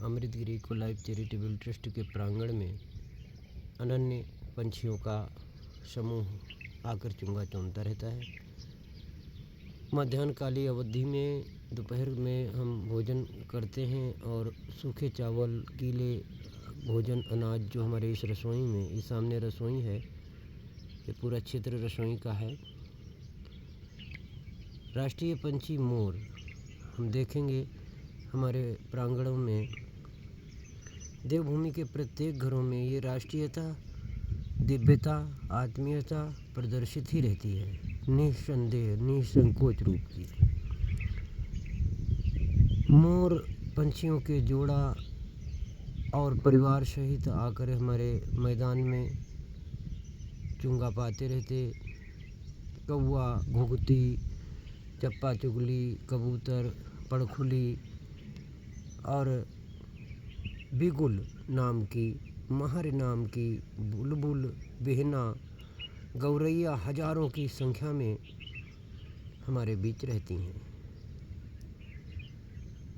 अमृतगिरी eco life charitable trust के प्रांगण में अनन्य पंछियों का समूह आकर चुंगा चुनता रहता है। मध्याह्न कालीन अवधि में दोपहर में हम भोजन करते हैं और सूखे चावल, गीले भोजन, अनाज जो हमारे इस रसोई में, इस सामने रसोई है, ये पूरा क्षेत्र रसोई का है। राष्ट्रीय पंछी मोर हम देखेंगे हमारे प्रांगणों में। देवभूमि के प्रत्येक घरों में ये राष्ट्रीयता, दिव्यता, आत्मीयता प्रदर्शित ही रहती है, निस्संदेह, निसंकोच रूप की। मोर पंछियों के जोड़ा और परिवार सहित आकर हमारे मैदान में चुंगा पाते रहते। कौवा, घुघुती, चप्पा चुगली, कबूतर, पड़खुली और बिगुल नाम की, महर नाम की, बुलबुल, बिहना, गौरैया हजारों की संख्या में हमारे बीच रहती हैं।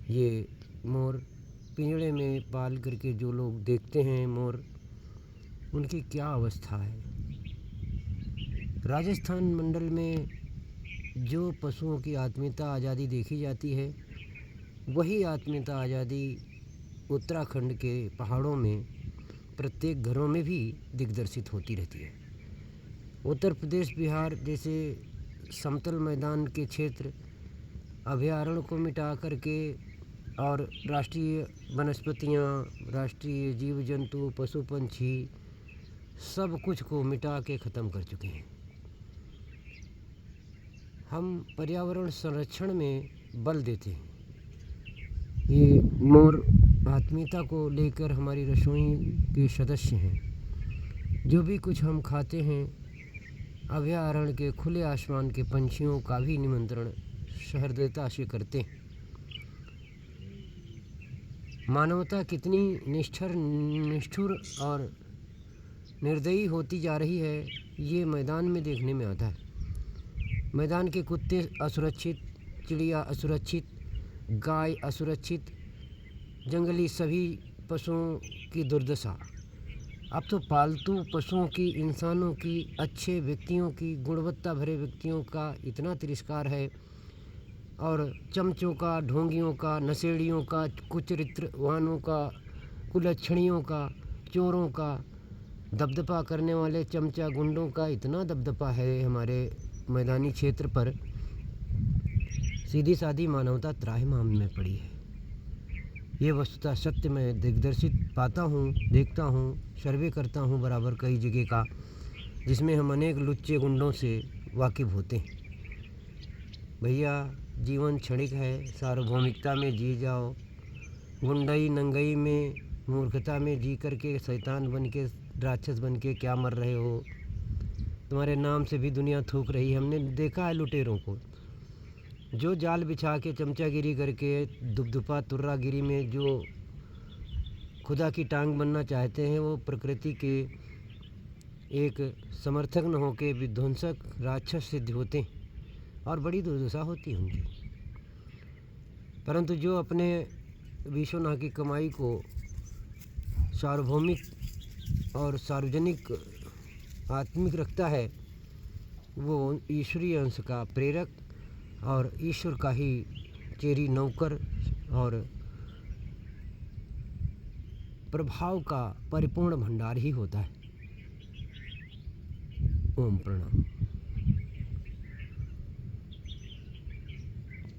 ये मोर पिंजड़े में पाल करके जो लोग देखते हैं मोर, उनकी क्या अवस्था है। राजस्थान मंडल में जो पशुओं की आत्मीयता आज़ादी देखी जाती है, वही आत्मीयता आज़ादी उत्तराखंड के पहाड़ों में प्रत्येक घरों में भी दिग्दर्शित होती रहती है। उत्तर प्रदेश, बिहार जैसे समतल मैदान के क्षेत्र अभयारण्य को मिटा करके और राष्ट्रीय वनस्पतियाँ, राष्ट्रीय जीव जंतु, पशु पंछी सब कुछ को मिटा के ख़त्म कर चुके हैं। हम पर्यावरण संरक्षण में बल देते हैं। ये मोर आत्मीयता को लेकर हमारी रसोई के सदस्य हैं। जो भी कुछ हम खाते हैं, अभयारण्य के खुले आसमान के पंछियों का भी निमंत्रण सहृदयता से करते हैं। मानवता कितनी निष्ठुर और निर्दयी होती जा रही है, ये मैदान में देखने में आता है। मैदान के कुत्ते असुरक्षित, चिड़िया असुरक्षित, गाय असुरक्षित, जंगली सभी पशुओं की दुर्दशा। अब तो पालतू पशुओं की, इंसानों की, अच्छे व्यक्तियों की, गुणवत्ता भरे व्यक्तियों का इतना तिरस्कार है, और चमचों का, ढोंगियों का, नशेड़ियों का, कुचरित्रवानों का, कुलक्षणियों का, चोरों का, दबदबा करने वाले चमचा गुंडों का इतना दबदबा है हमारे मैदानी क्षेत्र पर। सीधी सादी मानवता त्राहिमाम में पड़ी है। ये वस्तुतः सत्य मैं दिग्दर्शित पाता हूँ, देखता हूँ, सर्वे करता हूँ बराबर कई जगह का, जिसमें हम अनेक लुच्चे गुंडों से वाकिफ़ होते हैं। भैया, जीवन क्षणिक है, सार्वभौमिकता में जी जाओ। गुंडई नंगई में, मूर्खता में जी करके शैतान बन के, राक्षस बन के क्या मर रहे हो। तुम्हारे नाम से भी दुनिया थूक रही है। हमने देखा है लुटेरों को, जो जाल बिछा के चमचागिरी करके, दुबदुपा तुर्रागिरी में जो खुदा की टांग बनना चाहते हैं, वो प्रकृति के एक समर्थक न होके विध्वंसक राक्षस सिद्ध होते हैं और बड़ी दुर्दशा होती है उनकी। परंतु जो अपने विश्वनाथ की कमाई को सार्वभौमिक और सार्वजनिक आत्मिक रखता है, वो ईश्वरीय अंश का प्रेरक और ईश्वर का ही चेरी नौकर और प्रभाव का परिपूर्ण भंडार ही होता है। ओम प्रणाम।